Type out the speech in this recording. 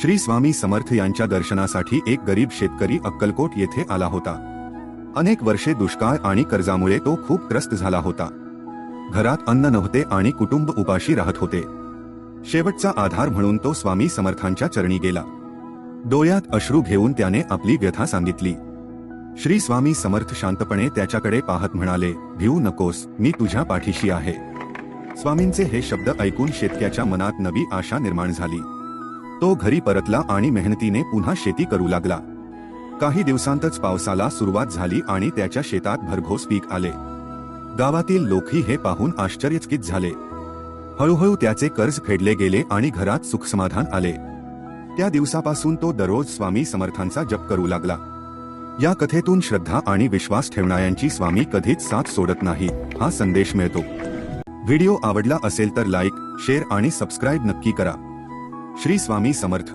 श्री स्वामी समर्थ यांच्या दर्शनासाठी एक गरीब शेतकरी अक्कलकोट येथे आला होता। अनेक वर्षे दुष्काळ आणि कर्जामुळे तो खूप त्रस्त झाला होता। घरात अन्न नव्हते आणि कुटुंब उपाशी राहत होते। शेवटचा आधार म्हणून तो स्वामी समर्थांच्या चरणी गेला। डोळ्यात अश्रू घेऊन त्याने आपली व्यथा सांगितली। श्री स्वामी समर्थ शांतपणे त्याच्याकडे पाहत म्हणाले, भिऊ नकोस, मी तुझ्या पाठीशी आहे। स्वामींचे हे शब्द ऐकून शेतकऱ्याच्या मनात नवी आशा निर्माण झाली। तो घरी परतला आणि मेहनतीने पुन्हा शेती करू लागला। काही दिवसांतच पावसाला सुरुवात झाली आणि त्याच्या शेतात भरघोस पीक आले। गावातील लोकही हे पाहून आश्चर्यचकित झाले। हळूहळू त्याचे कर्ज फेडले गेले आणि घरात सुखसमाधान आले। त्या दिवसापासून तो दररोज स्वामी समर्थांचा जप करू लागला। या कथेतून श्रद्धा आणि विश्वास ठेवणाऱ्यांची स्वामी कधीच साथ सोडत नाही, हा संदेश मिळतो। व्हिडिओ आवडला असेल तर लाईक, शेअर आणि सबस्क्राईब नक्की करा। श्री स्वामी समर्थ।